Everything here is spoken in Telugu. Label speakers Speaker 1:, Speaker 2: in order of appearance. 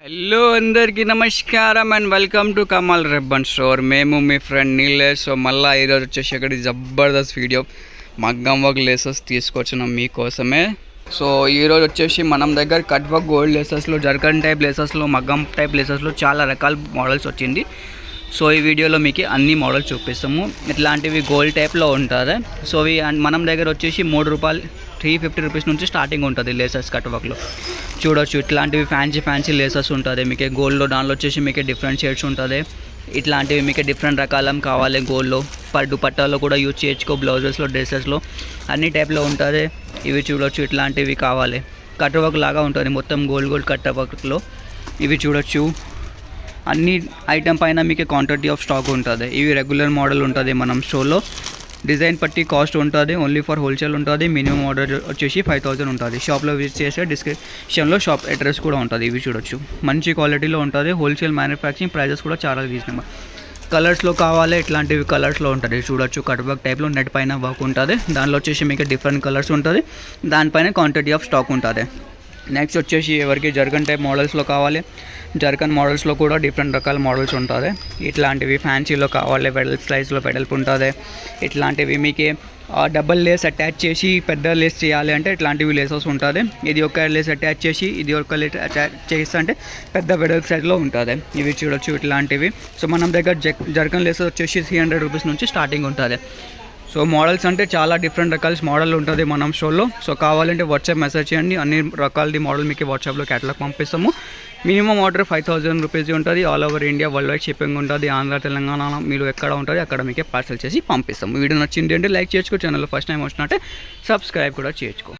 Speaker 1: హలో అందరికీ నమస్కారం and welcome to Kamal ribbon store. మేము మీ ఫ్రెండ్ నీలేష్. సో మళ్ళీ ఈరోజు వచ్చేసి ఇక్కడ జబర్దస్త్ వీడియో మగ్గం వర్క్ లేసెస్ తీసుకొచ్చినాం మీకోసమే. సో ఈరోజు వచ్చేసి మనం దగ్గర కట్ వర్క్ గోల్డ్ లేసెస్లో, జర్కన్ టైప్ లేసెస్లో, మగ్గం టైప్ లేసెస్లో చాలా రకాల మోడల్స్ వచ్చింది. సో ఈ వీడియోలో మీకు అన్ని మోడల్స్ చూపిస్తాము. ఇట్లాంటివి గోల్డ్ టైప్లో ఉంటుంది. సో ఇవి మనం దగ్గర వచ్చేసి ₹350 నుంచి స్టార్టింగ్ ఉంటుంది లేసెస్ కట్ వర్క్లో. చూడొచ్చు ఇట్లాంటివి ఫ్యాన్సీ లేసెస్ ఉంటుంది మీకు గోల్డ్లో. దానిలో వచ్చేసి మీకు డిఫరెంట్ షేడ్స్ ఉంటుంది. ఇట్లాంటివి మీకు డిఫరెంట్ రకాలం కావాలి గోల్డ్లో. పట్టాలో కూడా యూజ్ చేయొచ్చు, బ్లౌజెస్లో, డ్రెస్సెస్లో అన్ని టైప్లో ఉంటుంది. ఇవి చూడొచ్చు ఇట్లాంటివి కావాలి. కట్ వర్క్ లాగా ఉంటుంది మొత్తం గోల్డ్ కట్ వర్క్లో. ఇవి చూడొచ్చు అన్ని ఐటమ్ పైన మీకు క్వాంటిటీ ఆఫ్ స్టాక్ ఉంటుంది. ఇవి రెగ్యులర్ మోడల్ ఉంటుంది మనం షోలో. డిజైన్ పట్టి కాస్ట్ ఉంటుంది. ఓన్లీ ఫర్ హోల్సేల్ ఉంటుంది. మినిమం ఆర్డర్ వచ్చేసి 5000 ఉంటుంది. షాప్లో విజిట్ చేసే డిస్క్రిప్షన్లో షాప్ అడ్రస్ కూడా ఉంటుంది. ఇవి చూడొచ్చు మంచి క్వాలిటీలో ఉంటుంది. హోల్సేల్ మ్యానుఫ్యాక్చరింగ్ ప్రైజెస్ కూడా చాలా రీజనబుల్. కలర్స్లో కావాలి ఇట్లాంటివి కలర్స్లో ఉంటుంది. చూడొచ్చు కట్ వర్క్ టైప్లో నెట్ పైన వర్క్ ఉంటుంది. దానిలో వచ్చేసి మీకు డిఫరెంట్ కలర్స్ ఉంటుంది. దానిపైన క్వాంటిటీ ఆఫ్ స్టాక్ ఉంటుంది. నెక్స్ట్ వచ్చేసి ఎవరికి జర్కన్ టైప్ మోడల్స్లో కావాలి, జర్కన్ మోడల్స్లో కూడా డిఫరెంట్ రకాల మోడల్స్ ఉంటుంది. ఇట్లాంటివి ఫ్యాన్సీలో కావాలి, సైజ్లో వెడల్పు ఉంటుంది. ఇట్లాంటివి మీకు డబల్ లేస్ అటాచ్ చేసి పెద్ద లేస్ చేయాలి అంటే ఇట్లాంటివి లేసెస్ ఉంటుంది. ఇది ఒక లేస్ అటాచ్ చేసి ఇది ఒక లేస్ అటాచ్ చేస్తే అంటే పెద్ద వెడల్పు సైజ్లో ఉంటుంది. ఇవి చూడొచ్చు ఇట్లాంటివి. సో మనం దగ్గర జర్కన్ లేసెస్ వచ్చేసి ₹300 నుంచి స్టార్టింగ్ ఉంటుంది. సో మోడల్స్ అంటే చాలా డిఫరెంట్ రకాల మోడల్ ఉంటుంది మనం షోలో. సో కావాలంటే వాట్సాప్ మెసేజ్ చేయండి. అన్ని రకాలది మోడల్ మీకు వాట్సాప్లో క్యాటలాగ్ పంపిస్తాము. మినిమం ఆర్డర్ ₹5000 ఉంటుంది. All over India world wide shipping ఉంటుంది. ఆంధ్ర, తెలంగాణ మీరు ఎక్కడ ఉంటుంది అక్కడ మీకు పార్సల్ చేసి పంపిస్తాము. వీడియో నచ్చింది అంటే లైక్ చేయొచ్చు. ఛానల్లో ఫస్ట్ టైం వచ్చినట్టే సబ్స్క్రైబ్ కూడా చేయొచ్చు.